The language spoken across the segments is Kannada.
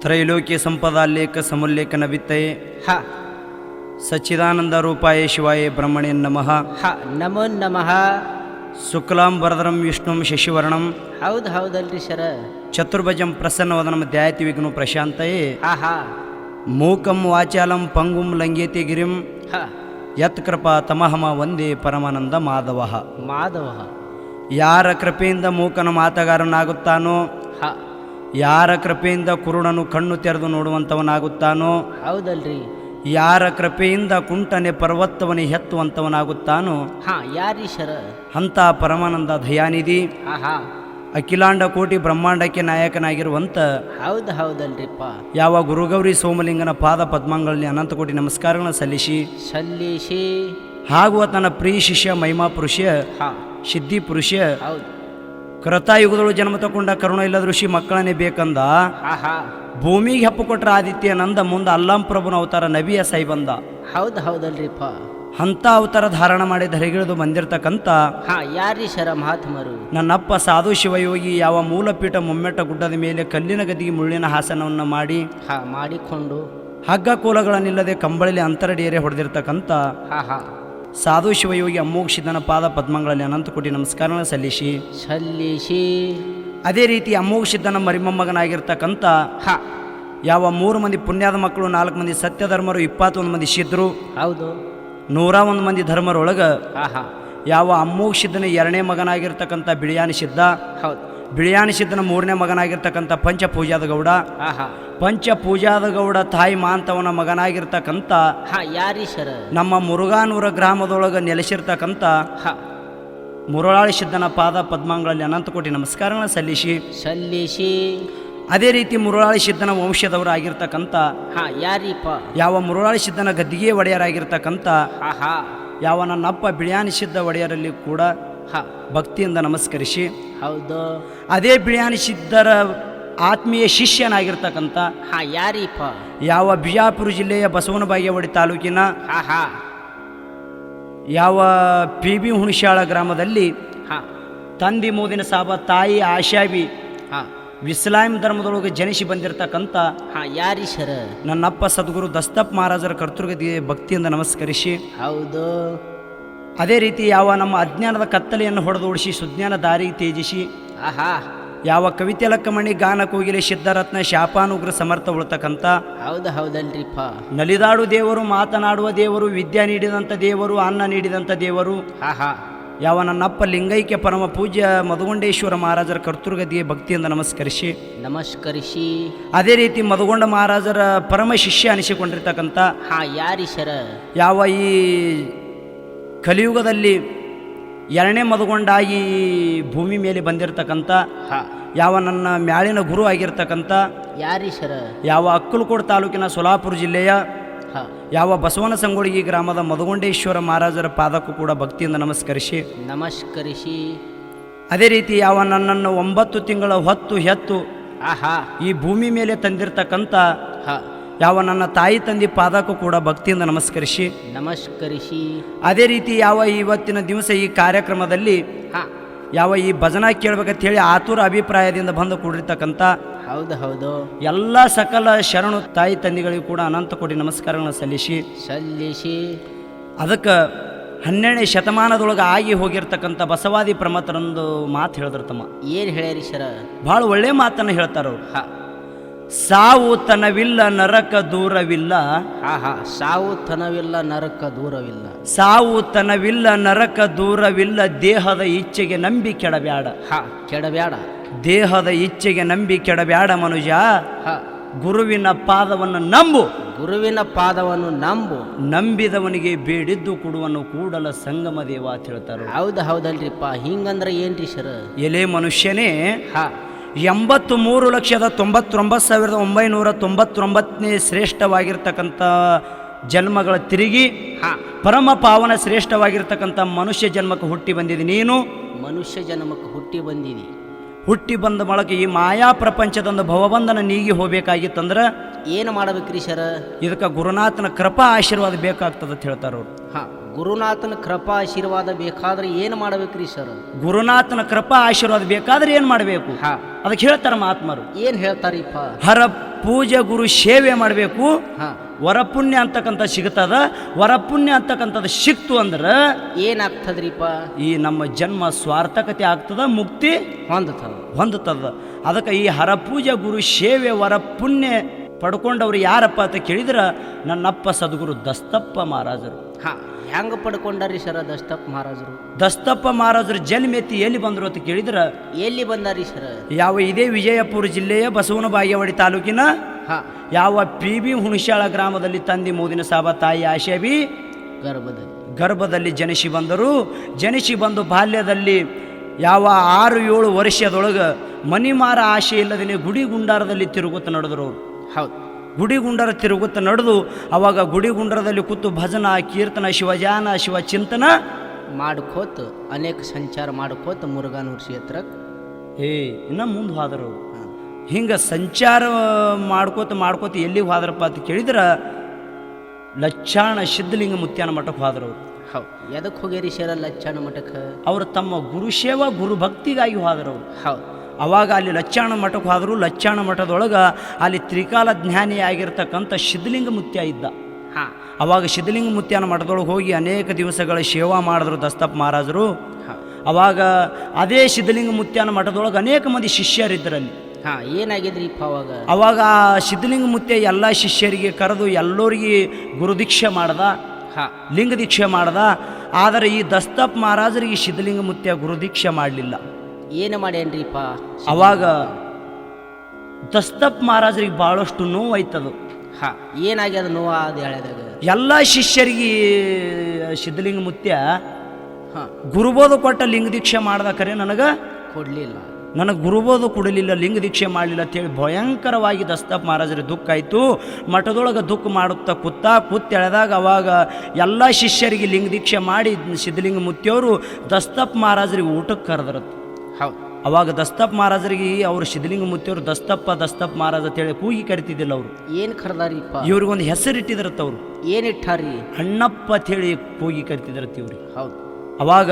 ತ್ರೈಲೋಕ್ಯ ಸಂಪದಾಲ್ಲೇಖ ಸಮುಲ್ಲೇಖನ ವಿತ್ತಯೇ ಹ ಸಚ್ಚಿದಾನಂದ ರೂಪಾಯ ಶಿವಾಯ ಬ್ರಹ್ಮಣೇ ನಮಃ. ಹ ನಮೋ ನಮಃ. ಶುಕ್ಲಾಂ ವರದರಂ ವಿಷ್ಣುಂ ಶಶಿವರ್ಣಂ ಹೌದಲ್ರಿ ಸರ. ಚತುರ್ಭುಜಂ ಪ್ರಸನ್ನವದನಂ ಧ್ಯಾಯತಿ ವಿಘ್ನೋ ಪ್ರಶಾಂತಯೇ. ಹಾ ಮೂಕಂ ವಾಚಾಲಂ ಪಂಗುಂ ಲಂಘೇತಿ ಗಿರಿಂ ಹ ಯತ್ ಕೃಪಾ ತಮಹಮ ವಂದೇ ಪರಮಾನಂದ ಮಾಧವ. ಮಾಧವ. ಯಾರ ಕೃಪೆಯಿಂದ ಮೂಕನ ಮಾತಗಾರನಾಗುತ್ತಾನೋ, ಹ ಯಾರ ಕೃಪೆಯಿಂದ ಕುರುಡನು ಕಣ್ಣು ತೆರೆದು ನೋಡುವಂಥವನಾಗುತ್ತಾನೋ, ಹೌದಲ್ರಿ. ಯಾರ ಕೃಪೆಯಿಂದ ಕುಂಟನೆ ಪರ್ವತವನಿ ಹೆತ್ತುವಂಥವನಾಗುತ್ತಾನೋ, ಹಾ ಯಾರಿ ಸರ. ಅಂಥ ಪರಮಾನಂದ ದಯಾನಿಧಿ ಹಾ ಅಖಿಲಾಂಡ ಕೋಟಿ ಬ್ರಹ್ಮಾಂಡಕ್ಕೆ ನಾಯಕನಾಗಿರುವಂಥ ಹೌದಲ್ರಿಪ್ಪ. ಯಾವ ಗುರುಗೌರಿ ಸೋಮಲಿಂಗನ ಪಾದ ಪದ್ಮಗಳಲ್ಲಿ ಅನಂತ ಕೋಟಿ ನಮಸ್ಕಾರಗಳನ್ನು ಸಲ್ಲಿಸಿ ಹಾಗೂ ತನ್ನ ಪ್ರಿಯ ಶಿಷ್ಯ ಮಹಿಮಾ ಪುರುಷ ಹಾ ಸಿದ್ಧಿ ಪುರುಷ ಹೌದು ಕೃತಾಯುಗದಳು ಜನ್ಮ ತಗೊಂಡ ಕರುಣ ಇಲ್ಲದ ಋಷಿ ಮಕ್ಕಳನ್ನೇ ಬೇಕಂದ ಹಾ ಭೂಮಿಗೆ ಹೆಪ್ಪು ಕೊಟ್ರ ಆದಿತ್ಯ ನಂದ ಮುಂದೆ ಅಲ್ಲಾಂ ಪ್ರಭುನ ಅವತಾರ ನಬಿಯ ಸೈ ಬಂದ. ಹೌದಲ್ರಿಪ್ಪ. ಅಂಥ ಅವತಾರ ಧಾರಣ ಮಾಡಿ ಧರೆಗಿಳಿದು ಬಂದಿರತಕ್ಕಂಥ ಹಾ ಯಾರಿ ಸರ ಮಹಾತ್ಮರು. ನನ್ನಪ್ಪ ಸಾಧು ಶಿವಯೋಗಿ ಯಾವ ಮೂಲಪೀಠ ಮುಮ್ಮೆಟ್ಟ ಗುಡ್ಡದ ಮೇಲೆ ಕಲ್ಲಿನ ಗದಿಗೆ ಮುಳ್ಳಿನ ಹಾಸನವನ್ನು ಮಾಡಿ ಮಾಡಿಕೊಂಡು ಹಗ್ಗ ಕೋಲಗಳನ್ನಿಲ್ಲದೆ ಕಂಬಳಿಲಿ ಅಂತರಡಿಯರೆ ಹೊಡೆದಿರ್ತಕ್ಕಂಥ ಹಾ ಸಾಧು ಶಿವಯೋಗಿ ಅಮೋಘಸಿದ್ದನ ಪಾದ ಪದ್ಮಗಳಲ್ಲಿ ಅನಂತ ಕೋಟಿ ನಮಸ್ಕಾರಗಳನ್ನು ಸಲ್ಲಿಸಿ ಅದೇ ರೀತಿ ಅಮೋಘಸಿದ್ದನ ಮರಿಮೊಮ್ಮಗನಾಗಿರ್ತಕ್ಕಂಥ ಯಾವ 3 ಮಂದಿ ಪುಣ್ಯದ ಮಕ್ಕಳು, 4 ಮಂದಿ ಸತ್ಯಧರ್ಮರು, 21 ಮಂದಿ ಸಿದ್ಧರು, ಹೌದು 101 ಮಂದಿ ಧರ್ಮರೊಳಗ ಹಾ ಯಾವ ಅಮೋಘಸಿದ್ದನ 2ನೇ ಮಗನಾಗಿರ್ತಕ್ಕಂಥ ಬಿಳಿಯಾನಿ ಸಿದ್ಧ, ಹೌದು ಬಿಳಿಯಾನಿ ಸಿದ್ದನ 3ನೇ ಮಗನಾಗಿರ್ತಕ್ಕಂಥ ಪಂಚಪೂಜಾದ ಗೌಡ, ಪಂಚಪೂಜಾದ ಗೌಡ ತಾಯಿ ಮಾಂತವನ ಮಗನಾಗಿರ್ತಕ್ಕಂಥ ಯಾರಿ ಸರ ನಮ್ಮ ಮುರುಘಾನೂರ ಗ್ರಾಮದೊಳಗೆ ನೆಲೆಸಿರ್ತಕ್ಕಂಥ ಮುರುಳಾಳಿ ಸಿದ್ದನ ಪಾದ ಪದ್ಮಗಳಲ್ಲಿ ಅನಂತ ಕೋಟಿ ನಮಸ್ಕಾರಗಳನ್ನು ಸಲ್ಲಿಸಿ ಅದೇ ರೀತಿ ಮುರುಳಾಳಿ ಸಿದ್ದನ ವಂಶದವರು ಆಗಿರ್ತಕ್ಕಂಥ ಯಾರಿಪ್ಪ ಯಾವ ಮುರುಳಾಳಿ ಸಿದ್ದನ ಗದ್ದಿಗೆ ಒಡೆಯರಾಗಿರ್ತಕ್ಕಂಥ ಯಾವ ನನ್ನಪ್ಪ ಬಿಳಿಯಾನಿ ಸಿದ್ದ ಒಡೆಯರಲ್ಲಿ ಕೂಡ ಭಕ್ತಿಯಿಂದ ನಮಸ್ಕರಿಸಿ, ಹೌದು ಅದೇ ಬಿಳಿಯಾನಿ ಸಿದ್ದರ ಆತ್ಮೀಯ ಶಿಷ್ಯನಾಗಿರ್ತಕ್ಕಂಥ ಯಾರಿಪ್ಪ ಯಾವ ಬಿಜಾಪುರ ಜಿಲ್ಲೆಯ ಬಸವನ ಬಾಗೇವಾಡಿ ತಾಲೂಕಿನ ಯಾವ PB ಹುಣಸಾಳ ಗ್ರಾಮದಲ್ಲಿ ತಂದಿ ಮೋದಿನ ಸಾಬ ತಾಯಿ ಆಶಾಬಿ ಇಸ್ಲಾಂ ಧರ್ಮದೊಳಗೆ ಜನಿಸಿ ಬಂದಿರತಕ್ಕಂಥ ಯಾರಿ ಸರ ನನ್ನಪ್ಪ ಸದ್ಗುರು ದಸ್ತಪ್ ಮಹಾರಾಜರ ಕರ್ತೃಗೆ ಭಕ್ತಿಯಿಂದ ನಮಸ್ಕರಿಸಿ, ಹೌದು ಅದೇ ರೀತಿ ಯಾವ ನಮ್ಮ ಅಜ್ಞಾನದ ಕತ್ತಲೆಯನ್ನು ಹೊಡೆದೋಡಿಸಿ ಸುಜ್ಞಾನ ದಾರಿಗೆ ತೇಜಿಸಿ ಯಾವ ಕವಿತೆ ಲಕ್ಕಮಣಿ ಗಾನ ಕೋಗಿಲೆ ಸಿದ್ಧರತ್ನ ಶಾಪಾನುಗ್ರ ಸಮರ್ಥ ಉಳ್ತಕ್ಕಂಥ ಹೌದಲ್ರಿಪ್ಪ ನಲಿದಾಡು ದೇವರು, ಮಾತನಾಡುವ ದೇವರು, ವಿದ್ಯೆ ನೀಡಿದಂಥ ದೇವರು, ಅನ್ನ ನೀಡಿದಂಥ ದೇವರು ಯಾವ ನನ್ನಪ್ಪ ಲಿಂಗೈಕ್ಯ ಪರಮ ಪೂಜ್ಯ ಮಧುಗೊಂಡೇಶ್ವರ ಮಹಾರಾಜರ ಕರ್ತೃಗದಿಗೆ ಭಕ್ತಿಯಿಂದ ನಮಸ್ಕರಿಸಿ ಅದೇ ರೀತಿ ಮಧುಗೊಂಡ ಮಹಾರಾಜರ ಪರಮ ಶಿಷ್ಯ ಅನಿಸಿಕೊಂಡಿರ್ತಕ್ಕಂಥ ಯಾರಿ ಸರ ಯಾವ ಈ ಕಲಿಯುಗದಲ್ಲಿ 2ನೇ ಮಧುಗೊಂಡಾಗಿ ಭೂಮಿ ಮೇಲೆ ಬಂದಿರತಕ್ಕಂಥ ಯಾವ ನನ್ನ ಮ್ಯಾಳಿನ ಗುರು ಆಗಿರ್ತಕ್ಕಂಥ ಯಾರಿ ಸರ ಯಾವ ಅಕ್ಕಲಕೋಟ ತಾಲೂಕಿನ ಸೋಲಾಪುರ ಜಿಲ್ಲೆಯ ಯಾವ ಬಸವನ ಸಂಗೊಳ್ಗಿ ಗ್ರಾಮದ ಮಧುಗೊಂಡೇಶ್ವರ ಮಹಾರಾಜರ ಪಾದಕ್ಕೂ ಕೂಡ ಭಕ್ತಿಯಿಂದ ನಮಸ್ಕರಿಸಿ ಅದೇ ರೀತಿ ಯಾವ ನನ್ನನ್ನು 9 ತಿಂಗಳ ಹೊತ್ತು ಹೆತ್ತು ಈ ಭೂಮಿ ಮೇಲೆ ತಂದಿರತಕ್ಕಂಥ ಯಾವ ನನ್ನ ತಾಯಿ ತಂದೆ ಪಾದಕ್ಕೂ ಕೂಡ ಭಕ್ತಿಯಿಂದ ನಮಸ್ಕರಿಸಿ ಅದೇ ರೀತಿ ಯಾವ ಇವತ್ತಿನ ದಿವಸ ಈ ಕಾರ್ಯಕ್ರಮದಲ್ಲಿ ಯಾವ ಈ ಭಜನಾ ಕೇಳಬೇಕಂತ ಹೇಳಿ ಆತುರ ಅಭಿಪ್ರಾಯದಿಂದ ಬಂದು ಕೂಡಿರ್ತಕ್ಕಂಥ ಹೌದು ಎಲ್ಲ ಸಕಲ ಶರಣು ತಾಯಿ ತಂದೆಗಳಿಗೂ ಕೂಡ ಅನಂತ ಕೋಟಿ ನಮಸ್ಕಾರಗಳನ್ನು ಸಲ್ಲಿಸಿ ಅದಕ್ಕೆ 12ನೇ ಶತಮಾನದೊಳಗೆ ಆಗಿ ಹೋಗಿರ್ತಕ್ಕಂಥ ಬಸವಾದಿ ಪ್ರಮತರೊಂದು ಮಾತು ಹೇಳಿದ್ರು. ತಮ್ಮ ಏನು ಹೇಳ್ಯಾರಿ ಸರ? ಭಾಳ ಒಳ್ಳೆ ಮಾತನ್ನು ಹೇಳ್ತಾರವ್ರು. ಸಾವು ತನವಿಲ್ಲ ನರಕ ದೂರವಿಲ್ಲ, ಸಾವು ತನವಿಲ್ಲ ನರಕ ದೂರವಿಲ್ಲ, ಸಾವು ತನವಿಲ್ಲ ನರಕ ದೂರವಿಲ್ಲ, ದೇಹದ ಇಚ್ಛೆಗೆ ನಂಬಿ ಕೆಡಬ್ಯಾಡ, ದೇಹದ ಇಚ್ಛೆಗೆ ನಂಬಿ ಕೆಡಬ್ಯಾಡ ಮನುಜ, ಗುರುವಿನ ಪಾದವನ್ನು ನಂಬು, ನಂಬಿದವನಿಗೆ ಬೇಡಿದ್ದು ಕೊಡುವನು ಕೂಡಲ ಸಂಗಮ ದೇವ ಅಂತ ಹೇಳ್ತಾರೆ. ಹೌದಲ್ರಿಪ್ಪ. ಹಿಂಗಂದ್ರೆ ಏನ್ರಿ ಸರ್? ಎಲೆ ಮನುಷ್ಯನೇ 83,99,999ನೇ ಶ್ರೇಷ್ಠವಾಗಿರ್ತಕ್ಕಂಥ ಜನ್ಮಗಳ ತಿರುಗಿ ಪರಮ ಪಾವನ ಶ್ರೇಷ್ಠವಾಗಿರ್ತಕ್ಕಂಥ ಮನುಷ್ಯ ಜನ್ಮಕ್ಕೆ ಹುಟ್ಟಿ ಬಂದಿದೆ. ನೀನು ಮನುಷ್ಯ ಜನ್ಮಕ್ಕೆ ಹುಟ್ಟಿ ಬಂದಿದಿ. ಹುಟ್ಟಿ ಬಂದ ಬಳಕ ಈ ಮಾಯಾ ಪ್ರಪಂಚದೊಂದು ಭವಬಂಧನ ನೀಗಿ ಹೋಗ್ಬೇಕಾಗಿತ್ತಂದ್ರೆ ಏನು ಮಾಡಬೇಕ್ರಿ ಸರ? ಇದಕ್ಕೆ ಗುರುನಾಥನ ಕೃಪಾ ಆಶೀರ್ವಾದ ಬೇಕಾಗ್ತದೆ ಅಂತ ಹೇಳ್ತಾರ ಅವ್ರು. ಗುರುನಾಥನ ಕೃಪಾ ಆಶೀರ್ವಾದ ಬೇಕಾದ್ರೆ ಏನು ಮಾಡ್ಬೇಕ್ರಿ ಸರ್? ಗುರುನಾಥನ ಕೃಪಾ ಆಶೀರ್ವಾದ ಬೇಕಾದ್ರೆ ಏನು ಮಾಡಬೇಕು? ಹಾ, ಅದಕ್ಕೆ ಹೇಳ್ತಾರ ಮಹಾತ್ಮರು. ಏನ್ ಹೇಳ್ತಾರಿಪ್ಪ? ಹರ ಪೂಜೆ ಗುರು ಸೇವೆ ಮಾಡಬೇಕು. ಹಾ, ವರಪುಣ್ಯ ಅಂತಕ್ಕಂಥ ಸಿಗ್ತದ. ವರಪುಣ್ಯ ಅಂತಕ್ಕಂಥದ್ದು ಸಿಕ್ತು ಅಂದ್ರೆ ಏನಾಗ್ತದ್ರಿಪ್ಪ? ಈ ನಮ್ಮ ಜನ್ಮ ಸ್ವಾರ್ಥಕತೆ ಆಗ್ತದ, ಮುಕ್ತಿ ಹೊಂದುತ್ತದ. ಅದಕ್ಕೆ ಈ ಹರಪೂಜೆ ಗುರು ಸೇವೆ ವರಪುಣ್ಯ ಪಡ್ಕೊಂಡವ್ರು ಯಾರಪ್ಪ ಅಂತ ಕೇಳಿದ್ರೆ ನನ್ನಪ್ಪ ಸದ್ಗುರು ದಸ್ತಪ್ಪ ಮಹಾರಾಜರು. ಹಾ, ಹೆಂಗ ಪಡ್ಕೊಂಡಾರಿ ಸರ ದಸ್ತಪ್ಪ ಮಹಾರಾಜರು? ದಸ್ತಪ್ಪ ಮಹಾರಾಜರು ಜನ್ಮೆತ್ತಿ ಎಲ್ಲಿ ಬಂದರು ಅಂತ ಕೇಳಿದ್ರೆ ಎಲ್ಲಿ ಬಂದಾರಿ ಸರ? ಇದೇ ವಿಜಯಪುರ ಜಿಲ್ಲೆಯ ಬಸವನ ಬಾಗೇವಾಡಿ ತಾಲೂಕಿನ ಯಾವ PB ಹುಣಸ್ಯಾಳ ಗ್ರಾಮದಲ್ಲಿ ತಂದೆ ಮೋದಿನ ಸಾಬ ತಾಯಿ ಆಶೆಬಿ ಗರ್ಭದಲ್ಲಿ ಜನಿಸಿ ಬಂದರು. ಜನಿಸಿ ಬಂದು ಬಾಲ್ಯದಲ್ಲಿ 6-7 ವರ್ಷದೊಳಗೆ ಮನಿಮಾರ ಆಶೆ ಇಲ್ಲದೇ ಗುಡಿ ಗುಂಡಾರದಲ್ಲಿ ತಿರುಗುತ್ತ ನಡೆದರು ಅವರು. ಹೌದು, ಗುಡಿ ಗುಂಡರ ತಿರುಗುತ್ತ ನಡೆದು ಅವಾಗ ಗುಡಿ ಗುಂಡರದಲ್ಲಿ ಕೂತು ಭಜನ ಕೀರ್ತನ ಶಿವಜಾನ ಶಿವಚಿಂತನ ಮಾಡ್ಕೋತ ಅನೇಕ ಸಂಚಾರ ಮಾಡ್ಕೋತ ಮುರುಘಾನೂರ್ ಕ್ಷೇತ್ರ ಇನ್ನ ಮುಂದೆ ಹೋದರು. ಹಿಂಗೆ ಸಂಚಾರ ಮಾಡ್ಕೋತ ಎಲ್ಲಿಗೆ ಹೋದ್ರಪ್ಪ ಅಂತ ಕೇಳಿದ್ರೆ ಲಚ್ಚಾಣ ಸಿದ್ಧಲಿಂಗ ಮುತ್ಯಾನ ಮಠಕ್ಕೆ ಹೋದ್ರು ಅವರು. ಹೌದು, ಎದಕ್ಕೆ ಹೋಗ್ಯಾರಿ ಸರ ಲಚ್ಚಾಣ ಮಠಕ್ಕೆ? ಅವರು ತಮ್ಮ ಗುರುಶೇವ ಗುರು ಭಕ್ತಿಗಾಗಿ ಹೋದರು ಅವರು. ಹೌದು, ಅವಾಗ ಅಲ್ಲಿ ಲಚ್ಚಾಣ ಮಠಕ್ಕೆ ಹೋದರು. ಲಚ್ಚಾಣ ಮಠದೊಳಗೆ ಅಲ್ಲಿ ತ್ರಿಕಾಲ ಜ್ಞಾನಿ ಆಗಿರ್ತಕ್ಕಂಥ ಸಿದ್ಧಲಿಂಗ ಮುತ್ಯ ಇದ್ದ. ಅವಾಗ ಸಿದ್ಧಲಿಂಗ ಮುತ್ಯಾನ ಮಠದೊಳಗೆ ಹೋಗಿ ಅನೇಕ ದಿವಸಗಳ ಸೇವಾ ಮಾಡಿದ್ರು ದಸ್ತಪ್ಪ ಮಹಾರಾಜರು. ಅವಾಗ ಅದೇ ಸಿದ್ಧಲಿಂಗ ಮುತ್ಯಾನ ಮಠದೊಳಗೆ ಅನೇಕ ಮಂದಿ ಶಿಷ್ಯರಿದ್ದರಲ್ಲಿ. ಏನಾಗಿದ್ರಿಪ್ಪ ಅವಾಗ ಸಿದ್ಧಲಿಂಗ ಮುತ್ಯ ಎಲ್ಲ ಶಿಷ್ಯರಿಗೆ ಕರೆದು ಎಲ್ಲರಿಗೆ ಗುರುದೀಕ್ಷೆ ಮಾಡ್ದ, ಲಿಂಗ ದೀಕ್ಷೆ ಮಾಡ್ದ. ಆದರೆ ಈ ದಸ್ತಪ್ಪ ಮಹಾರಾಜರಿಗೆ ಸಿದ್ಧಲಿಂಗ ಮುತ್ಯ ಗುರುದೀಕ್ಷೆ ಮಾಡಲಿಲ್ಲ. ಏನು ಮಾಡ್ಯಾನ್ರಿಪ್ಪ? ಅವಾಗ ದಸ್ತಪ್ಪ ಮಹಾರಾಜರಿಗೆ ಭಾಳಷ್ಟು ನೋವು ಆಯ್ತದು. ಏನಾಗ್ಯದ ನೋವು? ಅದು ಹೇಳಿದಾಗ ಎಲ್ಲ ಶಿಷ್ಯರಿಗೆ ಸಿದ್ಧಲಿಂಗ ಮುತ್ಯ ಗುರುಬೋಧ ಕೊಟ್ಟ ಲಿಂಗ ದೀಕ್ಷೆ ಮಾಡ್ದ, ಕರೆ ನನಗೆ ಕೊಡಲಿಲ್ಲ, ನನಗೆ ಗುರುಬೋಧ ಕೊಡಲಿಲ್ಲ, ಲಿಂಗ ದೀಕ್ಷೆ ಮಾಡಲಿಲ್ಲ ಅಂತೇಳಿ ಭಯಂಕರವಾಗಿ ದಸ್ತಪ್ಪ ಮಹಾರಾಜರಿಗೆ ದುಃಖ ಆಯಿತು. ಮಠದೊಳಗೆ ದುಃಖ ಮಾಡುತ್ತಾ ಕೂತೆಳೆದಾಗ ಅವಾಗ ಎಲ್ಲ ಶಿಷ್ಯರಿಗೆ ಲಿಂಗ ದೀಕ್ಷೆ ಮಾಡಿ ಸಿದ್ಧಲಿಂಗ ಮುತ್ಯವರು ದಸ್ತಪ್ಪ ಮಹಾರಾಜರಿಗೆ ಊಟಕ್ಕೆ ಕರೆದ್ರತ್ತು. ಹೌದು, ಅವಾಗ ದಸ್ತಪ್ಪ ಮಹಾರಾಜರಿಗೆ ಅವರು ಸಿದ್ಧಲಿಂಗ ಮುತ್ಯವರು ದಸ್ತಪ್ಪ ಮಹಾರಾಜ ಅಂತೇಳಿ ಕೂಗಿ ಕರಿತಿದ್ದಿಲ್ಲ ಅವರು. ಏನು ಕರೆದಾರಿಪ್ಪ? ಇವ್ರಿಗೊಂದು ಹೆಸರು ಇಟ್ಟಿದ್ರತ್ತ ಅವರು. ಏನಿಟ್ಟಾರಿ? ಅಣ್ಣಪ್ಪ ಅಂತೇಳಿ ಕೂಗಿ ಕರಿತಿದ್ರತ್ತ ಇವ್ರಿಗೆ. ಹೌದು, ಅವಾಗ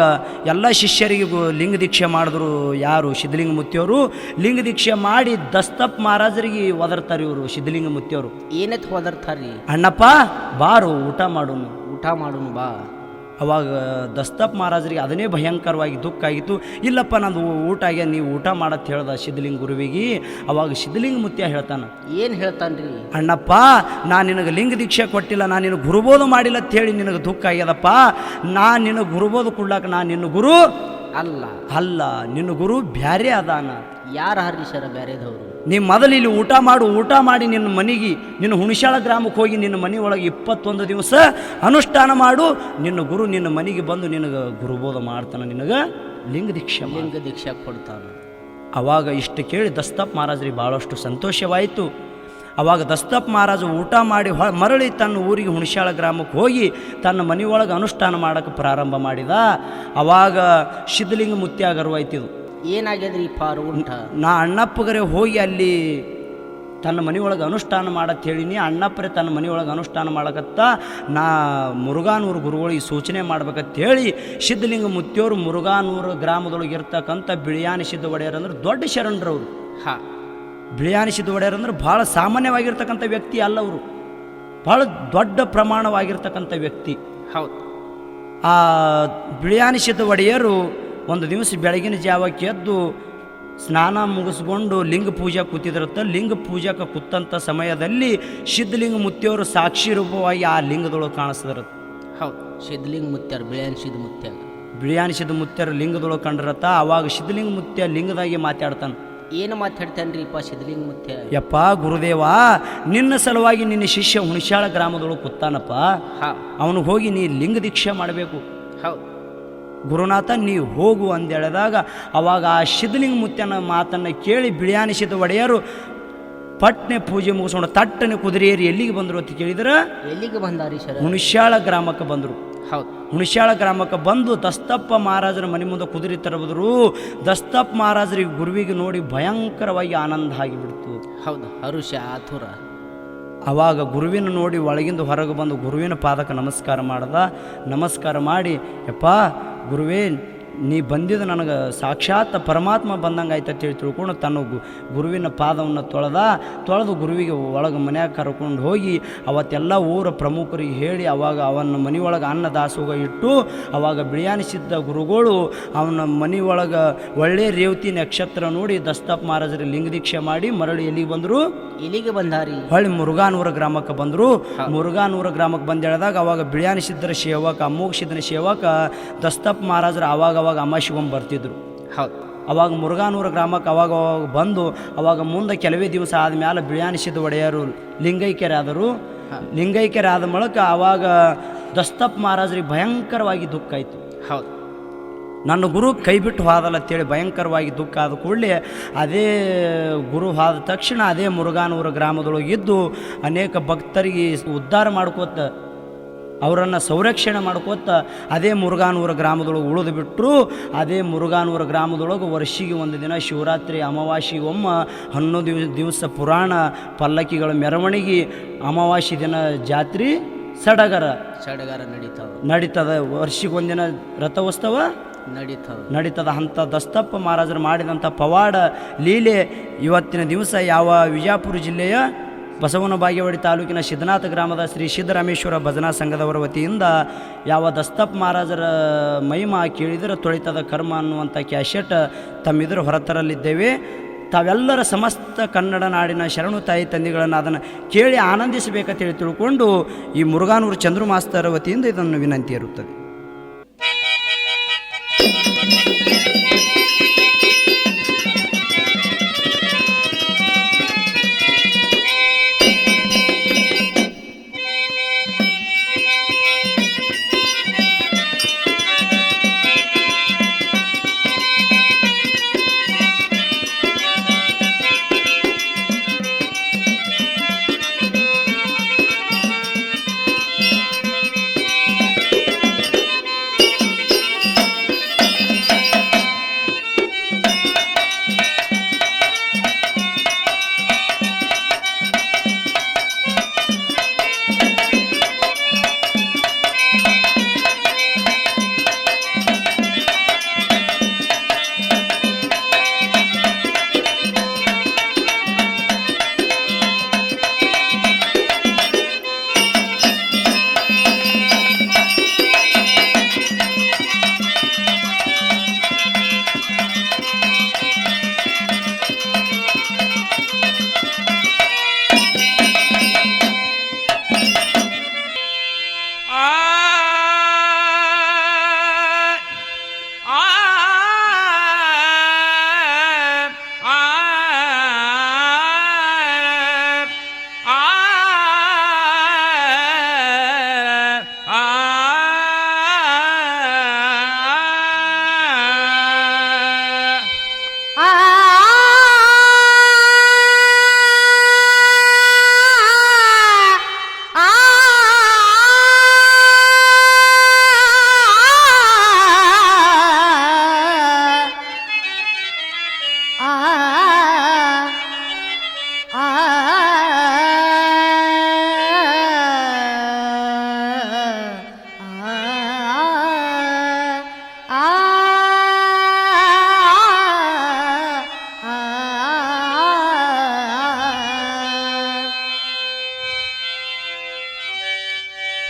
ಎಲ್ಲ ಶಿಷ್ಯರಿಗೂ ಲಿಂಗ ದೀಕ್ಷೆ ಮಾಡಿದ್ರು. ಯಾರು? ಸಿದ್ಧಲಿಂಗ ಮುತ್ಯವರು ಲಿಂಗ ದೀಕ್ಷೆ ಮಾಡಿ ದಸ್ತಪ್ಪ ಮಹಾರಾಜರಿಗೆ ಒದರ್ತಾರೆ ಇವರು ಸಿದ್ಧಲಿಂಗ ಮುತ್ಯವರು. ಏನಕ್ಕೆ ಒದರ್ತಾರಿ? ಅಣ್ಣಪ್ಪ ಬಾರು ಊಟ ಮಾಡೋನು ಬಾ. ಅವಾಗ ದಸ್ತಪ್ಪ ಮಹಾರಾಜರಿಗೆ ಅದನ್ನೇ ಭಯಂಕರವಾಗಿ ದುಃಖ ಆಗಿತ್ತು. ಇಲ್ಲಪ್ಪ ನಂದು ಊಟ ಆಗ್ಯ, ನೀವು ಊಟ ಮಾಡತ್ ಹೇಳ್ದ ಸಿದ್ಧಲಿಂಗ ಗುರುವಿಗೆ. ಅವಾಗ ಸಿದ್ಧಲಿಂಗ ಮುತ್ಯ ಹೇಳ್ತಾನ. ಏನು ಹೇಳ್ತಾನ್ರಿ? ಅಣ್ಣಪ್ಪ, ನಾನು ನಿನಗೆ ಲಿಂಗ ದೀಕ್ಷೆ ಕೊಟ್ಟಿಲ್ಲ, ನಾನು ನಿನಗೆ ಗುರುಬೋಧ ಮಾಡಿಲ್ಲ ಅಂತ ಹೇಳಿ ನಿನಗೆ ದುಃಖ ಆಗ್ಯದಪ್ಪ. ನಾನು ನಿನಗೆ ಗುರುಬೋಧ ಕೊಡ್ಲಾಕ ನಾನು ನಿನ್ನ ಗುರು ಅಲ್ಲ, ನಿನ್ನ ಗುರು ಬ್ಯಾರೆ ಅದಾನ. ಯಾರು ಹರಿ ಸರ ಬ್ಯಾರೆದವರು? ನೀ ಮೊದಲು ಇಲ್ಲಿ ಊಟ ಮಾಡಿ ನಿನ್ನ ಮನೆಗೆ, ನಿನ್ನ ಹುಣಸ್ಯಾಳ ಗ್ರಾಮಕ್ಕೆ ಹೋಗಿ ನಿನ್ನ ಮನೆ ಒಳಗೆ 21 ದಿವಸ ಅನುಷ್ಠಾನ ಮಾಡು. ನಿನ್ನ ಗುರು ನಿನ್ನ ಮನೆಗೆ ಬಂದು ನಿನಗೆ ಗುರುಬೋಧ ಮಾಡ್ತಾನೆ, ನಿನಗೆ ಲಿಂಗ ದೀಕ್ಷೆ ಕೊಡ್ತಾನೆ. ಅವಾಗ ಇಷ್ಟು ಕೇಳಿ ದಸ್ತಪ್ಪ ಮಹಾರಾಜರಿಗೆ ಭಾಳಷ್ಟು ಸಂತೋಷವಾಯಿತು. ಅವಾಗ ದಸ್ತಪ್ಪ ಮಹಾರಾಜ ಊಟ ಮಾಡಿ ಮರಳಿ ತನ್ನ ಊರಿಗೆ ಹುಣಸ್ಯಾಳ ಗ್ರಾಮಕ್ಕೆ ಹೋಗಿ ತನ್ನ ಮನೆಯೊಳಗೆ ಅನುಷ್ಠಾನ ಮಾಡೋಕ್ಕೆ ಪ್ರಾರಂಭ ಮಾಡಿದ. ಅವಾಗ ಸಿದ್ಧಲಿಂಗ ಮುತ್ಯ ಗರ್ವಾಯ್ತಿದು. ಏನಾಗ್ಯದ್ರಿ ಪಾರು ಉಂಟ? ನಾ ಅಣ್ಣಪ್ಪಗರೆ ಹೋಗಿ ಅಲ್ಲಿ ತನ್ನ ಮನೆಯೊಳಗೆ ಅನುಷ್ಠಾನ ಮಾಡತ್ ಹೇಳಿನಿ. ಅಣ್ಣಪ್ಪರೇ ತನ್ನ ಮನೆಯೊಳಗೆ ಅನುಷ್ಠಾನ ಮಾಡಕತ್ತ ನಾ ಮುರುಘಾನೂರು ಗುರುಗಳಿಗೆ ಸೂಚನೆ ಮಾಡ್ಬೇಕಂತ ಹೇಳಿ ಸಿದ್ಧಲಿಂಗ ಮುತ್ಯವರು ಮುರುಘಾನೂರು ಗ್ರಾಮದೊಳಗೆ ಇರ್ತಕ್ಕಂಥ ಬಿಳಿಯಾನಿ ಸಿದ್ಧ ಒಡೆಯರ್ ಅಂದ್ರೆ ದೊಡ್ಡ ಶರಣರವರು. ಬಿಳಿಯಾನಿ ಸಿದ್ಧ ಒಡೆಯರ್ ಅಂದ್ರೆ ಭಾಳ ಸಾಮಾನ್ಯವಾಗಿರ್ತಕ್ಕಂಥ ವ್ಯಕ್ತಿ ಅಲ್ಲ, ಅವರು ಭಾಳ ದೊಡ್ಡ ಪ್ರಮಾಣವಾಗಿರ್ತಕ್ಕಂಥ ವ್ಯಕ್ತಿ. ಹೌದು, ಆ ಬಿಳಿಯಾನಿ ಸಿದ್ಧ ಒಡೆಯರು ಒಂದು ದಿವಸ ಬೆಳಗಿನ ಜಾವಕ್ಕೆ ಎದ್ದು ಸ್ನಾನ ಮುಗಿಸ್ಕೊಂಡು ಲಿಂಗ ಪೂಜೆ ಕೂತಿದ್ರತ್ತ. ಲಿಂಗ ಪೂಜೆಗೆ ಕೂತಂಥ ಸಮಯದಲ್ಲಿ ಸಿದ್ಧಲಿಂಗ ಮುತ್ಯವರು ಸಾಕ್ಷಿ ರೂಪವಾಗಿ ಆ ಲಿಂಗದೊಳಗೆ ಕಾಣಿಸಿದ್ರತ್ತ. ಹೌದು, ಸಿದ್ಧಲಿಂಗ ಮುತ್ಯರು ಬಿಳಿಯಾನಿ ಸಿದ್ಧ ಮುತ್ಯರು ಲಿಂಗದೊಳಗೆ ಕಂಡಿರತ್ತ. ಅವಾಗ ಸಿದ್ಧಲಿಂಗ ಮುತ್ಯ ಲಿಂಗದಾಗಿ ಮಾತಾಡ್ತಾನೆ. ಏನು ಮಾತಾಡ್ತಾನ್ರಿಪ್ಪ ಸಿದ್ಧಲಿಂಗ ಮುತ್ಯ? ಯಪ್ಪ ಗುರುದೇವ, ನಿನ್ನ ಸಲುವಾಗಿ ನಿನ್ನ ಶಿಷ್ಯ ಹುಣಸ್ಯಾಳ ಗ್ರಾಮದೊಳಗೆ ಕೂತಾನಪ್ಪ, ಅವನಿಗೆ ಹೋಗಿ ನೀ ಲಿಂಗ ದೀಕ್ಷೆ ಮಾಡಬೇಕು. ಹೌದು ಗುರುನಾಥ, ನೀವು ಹೋಗು ಅಂದೇಳಿದಾಗ ಅವಾಗ ಆ ಸಿದ್ಧಲಿಂಗ ಮುತ್ಯನ ಮಾತನ್ನು ಕೇಳಿ ಬಿಳಿಯಾನಿ ಸಿದ್ಧ ಒಡೆಯರು ಪಟ್ನೆ ಪೂಜೆ ಮುಗಿಸ್ಕೊಂಡು ತಟ್ಟನೆ ಕುದುರೆಯೇರಿ ಎಲ್ಲಿಗೆ ಬಂದರು ಅಂತ ಕೇಳಿದ್ರೆ ಎಲ್ಲಿಗೆ ಬಂದಾರಿ ಸರ್? ಹುಣಸ್ಯಾಳ ಗ್ರಾಮಕ್ಕೆ ಬಂದರು. ಹೌದು, ಹುಣಸ್ಯಾಳ ಗ್ರಾಮಕ್ಕೆ ಬಂದು ದಸ್ತಪ್ಪ ಮಹಾರಾಜರ ಮನೆ ಮುಂದೆ ಕುದುರೆ ತರಬದ್ರು. ದಸ್ತಪ್ಪ ಮಹಾರಾಜರಿಗೆ ಗುರುವಿಗೆ ನೋಡಿ ಭಯಂಕರವಾಗಿ ಆನಂದ ಆಗಿಬಿಡ್ತು. ಹೌದು, ಹರುಷ ಆತುರ. ಆವಾಗ ಗುರುವಿನ ನೋಡಿ ಒಳಗಿಂದ ಹೊರಗೆ ಬಂದು ಗುರುವಿನ ಪಾದಕ್ಕೆ ನಮಸ್ಕಾರ ಮಾಡ್ದ. ನಮಸ್ಕಾರ ಮಾಡಿ, ಯಪ್ಪ ಗುರುವೇ, ನೀ ಬಂದಿದ್ದು ನನಗೆ ಸಾಕ್ಷಾತ್ ಪರಮಾತ್ಮ ಬಂದಂಗೆ ಆಯ್ತು ಅಂತೇಳಿ ತಿಳ್ಕೊಂಡು ತನ್ನ ಗುರುವಿನ ಪಾದವನ್ನು ತೊಳೆದು ಗುರುವಿಗೆ ಒಳಗೆ ಮನ್ಯಾಗ ಕರ್ಕೊಂಡು ಹೋಗಿ ಅವತ್ತೆಲ್ಲ ಊರ ಪ್ರಮುಖರಿಗೆ ಹೇಳಿ ಅವಾಗ ಅವನ ಮನೆಯೊಳಗೆ ಅನ್ನ ದಾಸೋಗ ಇಟ್ಟು ಅವಾಗ ಬಿಳಿಯಾನಿಸಿದ್ದ ಗುರುಗಳು ಅವನ ಮನೆಯೊಳಗೆ ಒಳ್ಳೆ ರೇವತಿ ನಕ್ಷತ್ರ ನೋಡಿ ದಸ್ತಪ್ ಮಹಾರಾಜರಿಗೆ ಲಿಂಗ ದೀಕ್ಷೆ ಮಾಡಿ ಮರಳಿ ಎಲ್ಲಿಗೆ ಬಂದರು? ಇಲ್ಲಿಗೆ ಬಂದಾರಿ. ಹೊಳ್ಳಿ ಮುರುಘಾನೂರ ಗ್ರಾಮಕ್ಕೆ ಬಂದರು. ಮುರುಘಾನೂರ ಗ್ರಾಮಕ್ಕೆ ಬಂದು ಹೇಳಿದಾಗ ಅವಾಗ ಬಿಳಿಯಾನಿಸಿದ್ದರ ಸೇವಕ ಅಮೋಘಸಿದ್ದನ ಸೇವಕ ದಸ್ತಪ್ ಮಹಾರಾಜರು ಅವಾಗ ಅಮಾಶಿಗೊಂಡು ಬರ್ತಿದ್ರು. ಹೌದು. ಅವಾಗ ಮುರುಘಾನೂರ ಗ್ರಾಮಕ್ಕೆ ಅವಾಗ ಬಂದು ಅವಾಗ ಮುಂದೆ ಕೆಲವೇ ದಿವಸ ಆದಮೇಲೆ ಬಿಳಿಯಾನಿಸಿದ್ದ ಒಡೆಯರು ಲಿಂಗೈಕ್ಯರು ಆದರು. ಲಿಂಗೈಕ್ಯರು ಆದ ಮೂಲಕ ಆವಾಗ ದಸ್ತಪ್ ಮಹಾರಾಜರಿಗೆ ಭಯಂಕರವಾಗಿ ದುಃಖ ಆಯಿತು. ಹೌದು. ನನ್ನ ಗುರು ಕೈ ಬಿಟ್ಟು ಹೋದಲ್ಲ ಅಂತೇಳಿ ಭಯಂಕರವಾಗಿ ದುಃಖ ಆದ ಕೂಡಲೇ ಅದೇ ಗುರು ಹೋದ ತಕ್ಷಣ ಅದೇ ಮುರುಘಾನೂರ ಗ್ರಾಮದೊಳಗಿದ್ದು ಅನೇಕ ಭಕ್ತರಿಗೆ ಉದ್ಧಾರ ಮಾಡ್ಕೋತ ಅವರನ್ನು ಸಂರಕ್ಷಣೆ ಮಾಡ್ಕೋತ ಅದೇ ಮುರುಘಾನೂರ ಗ್ರಾಮದೊಳಗೆ ಉಳಿದು ಬಿಟ್ಟರು. ಅದೇ ಮುರುಘಾನೂರ ಗ್ರಾಮದೊಳಗೆ ವರ್ಷಿಗೆ ಒಂದು ದಿನ ಶಿವರಾತ್ರಿ ಅಮಾವಾಸ್ಯೆಗೆ 11 ದಿವಸ ಪುರಾಣ ಪಲ್ಲಕ್ಕಿಗಳ ಮೆರವಣಿಗೆ, ಅಮಾವಾಸ್ಯೆ ದಿನ ಜಾತ್ರೆ ಸಡಗರ ನಡೀತದ. ವರ್ಷಿಗೆ ಒಂದಿನ ರಥೋತ್ಸವ ನಡೀತದ. ಅಂಥ ದಸ್ತಪ್ಪ ಮಹಾರಾಜರು ಮಾಡಿದಂಥ ಪವಾಡ ಲೀಲೆ ಇವತ್ತಿನ ದಿವಸ ಯಾವ ವಿಜಯಪುರ ಜಿಲ್ಲೆಯ ಬಸವನ ಬಾಗೇವಾಡಿ ತಾಲೂಕಿನ ಸಿದ್ಧನಾಥ ಗ್ರಾಮದ ಶ್ರೀ ಸಿದ್ದರಾಮೇಶ್ವರ ಭಜನಾ ಸಂಘದವರ ವತಿಯಿಂದ ಯಾವ ದಸ್ತಪ್ ಮಹಾರಾಜರ ಮಹಿಮಾ ಕೇಳಿದರೆ ತೊಳಿತದ ಕರ್ಮ ಅನ್ನುವಂಥ ಕ್ಯಾಶೆಟ್ ತಮ್ಮಿದ್ರ ಹೊರತರಲಿದ್ದೇವೆ. ತಾವೆಲ್ಲರ ಸಮಸ್ತ ಕನ್ನಡ ನಾಡಿನ ಶರಣು ತಾಯಿ ತಂದೆಗಳನ್ನು ಅದನ್ನು ಕೇಳಿ ಆನಂದಿಸಬೇಕಂತೇಳಿ ತಿಳ್ಕೊಂಡು ಈ ಮುರುಘಾನೂರು ಚಂದ್ರು ಮಾಸ್ತರ ವತಿಯಿಂದ ಇದನ್ನು ವಿನಂತಿ ಇರುತ್ತದೆ.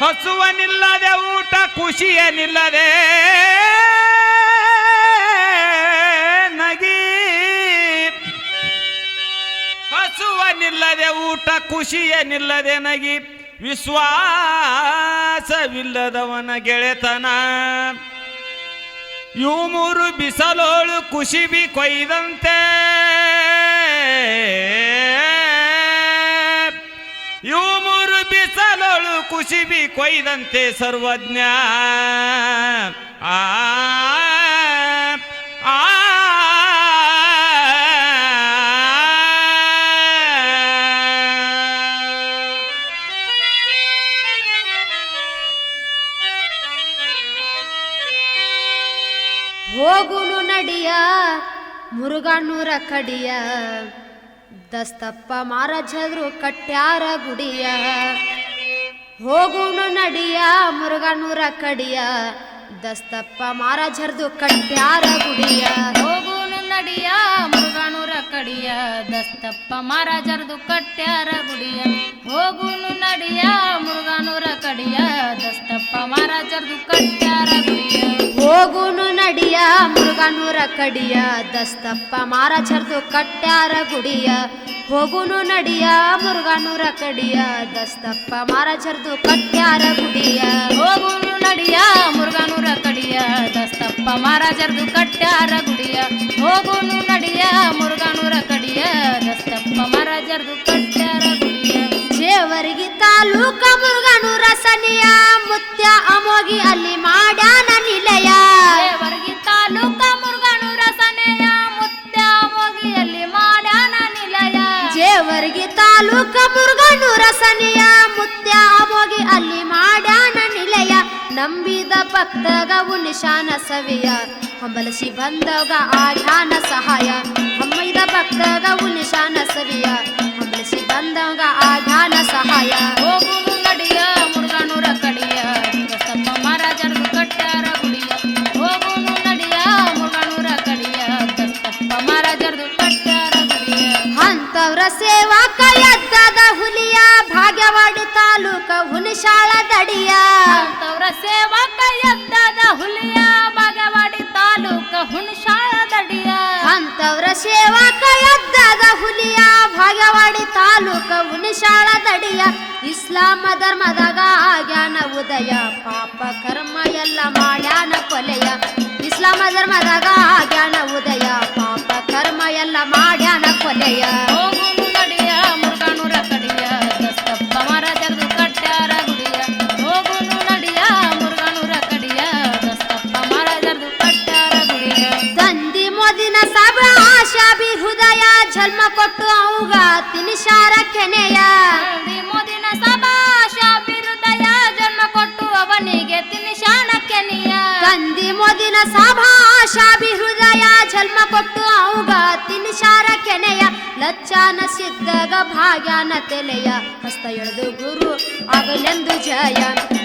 ಹಸುವನಿಲ್ಲದೆ ಊಟ ಖುಷಿಯನಿಲ್ಲದೆ ನಗಿ, ಹಸುವನಿಲ್ಲದೆ ಊಟ ಖುಷಿಯನಿಲ್ಲದೆ ನಗಿ, ವಿಶ್ವಾಸವಿಲ್ಲದವನ ಗೆಳೆತನ. ಇವು ಮೂರು ಬಿಸಲೋಳು ಕುಸಿಬಿ ಕೊಯ್ದಂತೆ, ಇವು ಮೂರು ಬಿಸಲೋಳು ಕುಸಿಬಿ ಕೊಯ್ದಂತೆ ಸರ್ವಜ್ಞ. ಆ ಆ ಹೋಗುನು ನಡಿಯ ಮುರುಘಾನೂರ ಕಡಿಯ, ದಸ್ತಪ್ಪ ಮಾರಜದ್ರು ಕಟ್ಯಾರ ಗುಡಿಯ ಹೋಗುನು ನಡಿಯ ಮುರುಘನೂರ ಕಡಿಯ ದಸ್ತಪ್ಪ ಮಾರಜರ್ದು ಕಟ್ಯಾರ ಗುಡಿಯ ಹೋಗುನು ನಡಿಯ ಮುರುಘನೂರ ಕಡಿಯ ದಸ್ತಪ್ಪ ಮಾರಜರ್ದು ಕಟ್ಯಾರ ಗುಡಿಯ ಹೋಗುನು ನಡಿಯ ಮುರುಘನೂರ ಕಡಿಯ ದಸ್ತಪ್ಪ ಮಾರಜರ್ದು ಕಟ್ಯಾರ ಗುಡಿಯ ಹೋಗುನು ನಡಿಯ ಮುರುಘನೂರ ಕಡಿಯ ದಸ್ತಪ್ಪ ಮಾರಜರ್ದು ಕಟ್ಯಾರ ಗುಡಿಯ ಹೋಗುನು ನಡಿಯ ಮುರುಘನೂರ ಕಡಿಯ ದಸ್ತಪ್ಪ ಮಾರಜರ್ದು ಕಟ್ಯಾರ ಗುಡಿಯ ಹೋಗುನು ನಡಿಯ ಮುರುಘನೂರ ಕಡಿಯ ದಸ್ತಪ್ಪ ಮಾರಜರ್ದು ಕಟ್ಯಾರ ಗುಡಿಯ ಹೋಗುನು ನಡಿಯ ಮುರುಘನೂರ ಕಡಿಯ ದಸ್ತಪ್ಪ ಮಾರಜರ್ದು ಕಟ್ಯಾರ ಗುಡಿಯ ಜೇವರ್ಗಿ ತಾಲೂಕ ಮುರುಘನೂರ ಸನಿಯ ಮುತ್ಯ ಅಮೋಗಿ ಅಲ್ಲಿ ಮಾಡ್ಯಾನ ನಿಲಯ ಜೇವರ್ಗಿ ತಾಲೂಕ ಮುರುಘನೂರ ಸನೆಯ ಮುತ್ಯ ಮೋಗಿಯಲ್ಲಿ ಮಾಡ್ಯಾನ ನಿಲಯ ಜೇವರ್ಗಿ ತಾಲೂಕ ಮುರುಘನೂರ ಸನಿಯ ಮುತ್ಯ ಅಮೋಗಿ ಅಲ್ಲಿ ಮಾಡ್ಯಾನ ನಿಲಯ ನಂಬಿದ ಭಕ್ತಗವು ನಿಶಾನ ಸವಿಯ ಹಂಬಲಸಿ ಬಂದವ ಆಧ್ಯಾನ ಸಹಾಯ ಹಮ್ಮಿದ ಭಕ್ತಗವು ನಿಶಾನ ಸವಿಯ ಹಂಬಲಸಿ ಬಂದವ ಆಧ್ಯಾನ ಸಹಾಯ ಹೋಗುನು ನಡಿಯ ಮುರುಘನೂರ ಕಡಿಯ ದಸ್ತಪ್ಪ ಮಾರಜರ್ದು ಕಟ್ಯಾರ ಗುಡಿಯ ಹೋಗುನು ನಡಿಯ ಮುರುಘನೂರ ಕಡಿಯ ದಸ್ತಪ್ಪ ಮಾರಜರ್ದು ಕಟ್ಯಾರ ಗುಡಿಯ ಅಂತವ್ರ ಸೇವಾಕ ಎದ್ದದ ಹುಲಿಯ ಭಾಗ್ಯವಾಡಿ ತಾಲೂಕ ಹುಣಸಾಳ ದಡಿಯ ಅಂತವ್ರ ಸೇವಕ ಎದ್ದದ ಹುಲಿಯ ಬಾಗೇವಾಡಿ ತಾಲೂಕ ಹುಣಸಾಳ ದಡಿಯ ಅಂತವ್ರ ಸೇವಾಕ ಎದ್ದದ ಹುಲಿಯ ಭಾಗ್ಯವಾಡಿ ತಾಲೂಕ ಹುಣಸಾಳ ದಡಿಯ ಇಸ್ಲಾಮ ಧರ್ಮದಾಗ ಆಗ್ಯಾನ ಉದಯ ಪಾಪ ಕರ್ಮ ಎಲ್ಲ ಮಾಡ್ಯಾನ ಕೊಲೆಯ ಇಸ್ಲಾಮ ಧರ್ಮದಾಗ ಆಗ್ಯಾನ ಉದಯ ಪಾಪ ಕರ್ಮ ಎಲ್ಲ ಮಾಡ್ಯಾನ ಕೊಲೆಯ ಹೋಗುನು ನಡಿಯ ಮುರುಘನೂರ ಕಡಿಯ ದಸ್ತಪ್ಪ ಮಾರಜರ್ದು ಕಟ್ಯಾರ ಗುಡಿಯ ಹೋಗುನು ನಡಿಯ ಮುರುಘನೂರ ಕಡಿಯ ದಸ್ತಪ್ಪ ಮಾರಜರ್ದು ಕಟ್ಯಾರ ಗುಡಿಯ ತಂದಿ ಮೋದಿನ ಸಭ ಆಶಾ ಬಿ ಹೃದಯ ಜನ್ಮ ಕೊಟ್ಟು ಅವುಗ ತಿನಿಶಾರ ಕೆನೆಯ ದಿ ಮೋದಿನ ಸಭಾಷ ಬಿರುದಯ ಜನ್ಮ ಕೊಟ್ಟು ಅವನಿಗೆ ತಿನಿಶಾನ ಕೆನಿಯ ತಂದಿ ಮೋದಿನ ಸಭಾ ಆಶಾ ಬಿ ಹೃದಯ ಜನ್ಮ ಕೊಟ್ಟು ಅವುಗ ತಿನಿಶಾರ ಕೆನೆಯ ಲಚ್ಚಾನ ಸಿದ್ಧಗ ಭಾಗ್ಯಾನ ತೆಲೆಯ ಹಸ್ತ ಎಳೆದು ಗುರು ಆಗಲೆಂದು ಜಯ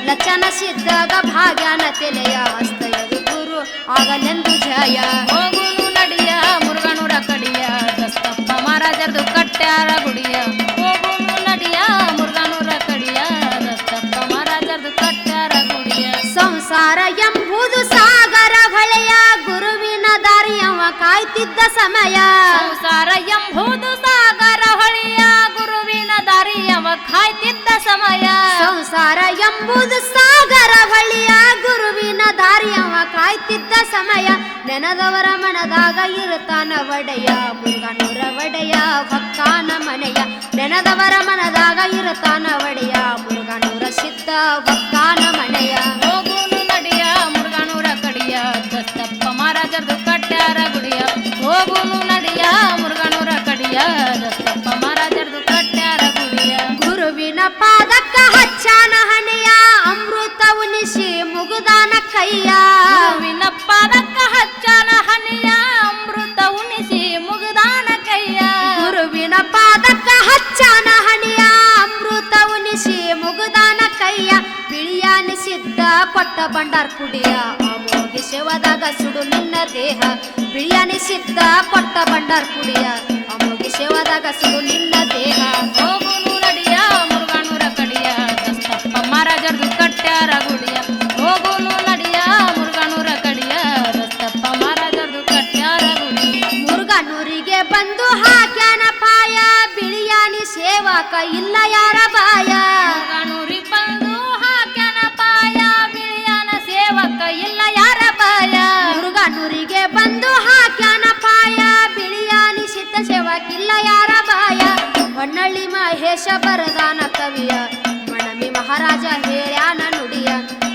ಲಚ್ಚಾನ ಸಿದ್ಧಗ ಭಾಗ್ಯಾನ ತೆಲೆಯ ಹಸ್ತ ಎಳೆದು ಗುರು ಆಗಲೆಂದು ಜಯ ಹೋಗುನು ನಡಿಯ ಮುರುಘನೂರ ಕಡಿಯ ದಸ್ತಪ್ಪ ಮಾರಜರ್ದು ಕಟ್ಯಾರ ಗುಡಿಯ ಹೋಗುನು ನಡಿಯ ಮುರುಘನೂರ ಕಡಿಯ ದಸ್ತಪ್ಪ ಮಾರಜರ್ದು ಕಟ್ಯಾರ ಗುಡಿಯ ಸಂಸಾರ ಎಂಬುದು ಸಾಗರ ಹೊಳೆಯ ಗುರುವಿನ ದಾರಿಯವ ಕಾಯ್ತಿದ್ದ ಸಮಯ ಸಂಸಾರ ಎಂಬುದು ಸಾಗರ ಹೊಳೆಯ ಗುರುವಿನ ದಾರಿಯವ ಕಾಯ್ತಿದ್ದ ಸಮಯ ಸಂಸಾರ ಎಂಬುದು ಸಾಗರ ಹೊಳೆಯ ಗುರುವಿನ ದಾರಿಯವ ಕಾಯ್ತಿದ್ದ ಸಮಯ ನೆನದವರ ಮನದಾಗ ಇರುತ್ತಾನ ಒಡೆಯ ಮುರುಘನೂರ ಒಡೆಯ ಭಕ್ತಾನ ಮನೆಯ ನೆನದವರ ಮನದಾಗ ಇರುತ್ತಾನ ಒಡೆಯ ಮುರುಘನೂರ ಸಿದ್ಧ ಭಕ್ತಾನ ಮನೆಯ ಹೋಗುನು ನಡಿಯ ಮುರುಘನೂರ ಕಡಿಯ ದಸ್ತಪ್ಪ ಮಾರಜರ್ದು ಕಟ್ಯಾರ ಗುಡಿಯ ಹೋಗುನು ನಡಿಯ ಮುರುಘನೂರ ಕಡಿಯ ದಸ್ತಪ್ಪ ಮಾರಜರ್ದು ಕಟ್ಯಾರ ಗುಡಿಯ ಗುರುವಿನ ಪಾದಕ್ಕ ಹಚ್ಚಾನ ಹಣೆಯ ಅಮೃತ ಉಣಿಸಿ ಮುಗುದಾನ ಕೈಯ ಹೂವಿನ ಪಾದಕ್ಕ ಹಚ್ಚನ ಹನಿಯ ಅಮೃತ ಉಣಿಸಿ ಮುಗುದಾನ ಕೈಯ ಗುರುವಿನ ಪಾದಕ್ಕ ಹಚ್ಚಾನ ಹಣೆಯ ಅಮೃತ ಉಣಿಸಿ ಮುಗುದಾನ ಕೈಯ ಬಿಳಿಯಾನಿ ಸಿದ್ಧ ಕೊಟ್ಟ ಬಂಡಾರ್ ಕುಡಿಯ ಅಮೋಗಿ ಸೇವದಾಗ ಸುಡು ನಿನ್ನ ದೇಹ ಬಿಳಿಯಾನಿ ಸಿದ್ಧ ಕೊಟ್ಟ ಬಂಡಾರ್ ಕುಡಿಯ ಅಮೋಗಿ ಸೇವದಾಗ ಸುಡು ನಿನ್ನ ದೇಹ ಹೋಗುನು ನಡಿಯ ಮುರುಘನೂರ ಕಡಿಯ ದಸ್ತಪ್ಪ ಮಾರಜರ್ದು ಕಟ್ಯಾರ ಗುಡಿಯ ಹೋಗುನು ನಡಿಯ ಮುರುಘನೂರ ಕಡಿಯ ದಸ್ತಪ್ಪ ಮಾರಜರ್ದು ಕಟ್ಯಾರ ಗುಡಿಯ ಮುರುಘನೂರಿಗೆ ಬಂದು ಹಾಕ್ಯಾನ ಪಾಯ ಬಿಳಿಯಾನಿ ಸೇವಕ ಇಲ್ಲ ಯಾರ ಬಾಯ ಮುರುಘನೂರಿಗೆ ಬಂದು ಹಾಕ್ಯಾನ ಪಾಯ ಬಿಳಿಯನ ಸೇವಕ ಇಲ್ಲ ಯಾರ ಬಾಯ ಮುರುಘನೂರಿಗೆ ಬಂದು ಹಾಕ್ಯಾನ ಪಾಯ ಬಿಳಿಯಾನಿ ಸಿದ್ಧ ಸೇವಕ ಇಲ್ಲ ಯಾರ ಬಾಯ ಹೊನ್ನಳ್ಳಿ ಮಹೇಶ ಬರದಾನ ಕವಿಯ ಮಣಮಿ ಮಹಾರಾಜ ಹೇಳ್ಯಾನ ನುಡಿಯ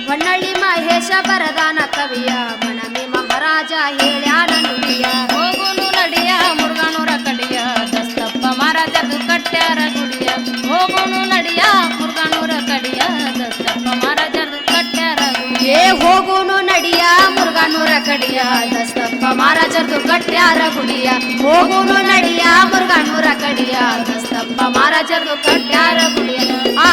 ಹೊನ್ನಳ್ಳಿ ಮಹೇಶ ಬರದಾನ ಕವಿಯ ಮಣಮಿ ಮಹಾರಾಜ ಹೇಳ್ಯಾನ ನುಡಿಯ ಹೋಗುನು ನಡಿಯ ಮುರುಘನೂರ ಕಡಿಯ ದಸ್ತಪ್ಪ ಮಾರಜರ್ದು ಕಟ್ಯಾರ ಗುಡಿಯ ಹೋಗುನು ನಡಿಯ ಮುರುಘನೂರ ಕಡಿಯ ದಸ್ತಪ್ಪ ಮಾರಜರ್ದು ಕಟ್ಯಾರ ಗುಡಿಯ ಏ ಹೋಗುನು ನಡಿಯ ಮುರುಘನೂರ ಕಡಿಯ ದಸ್ತಪ್ಪ ಮಹಾರಾಜರ್ದು ಕಟ್ಟ್ಯಾರ ಗುಡಿಯ ಹೋಗುನು ನಡಿಯ ಮುರುಗಣ್ಣೂರ ಕಡಿಯ ದಸ್ತಪ್ಪ ಮಹಾರಾಜರ್ದು ಕಟ್ಟ್ಯಾರ ಗುಡಿಯ ಆ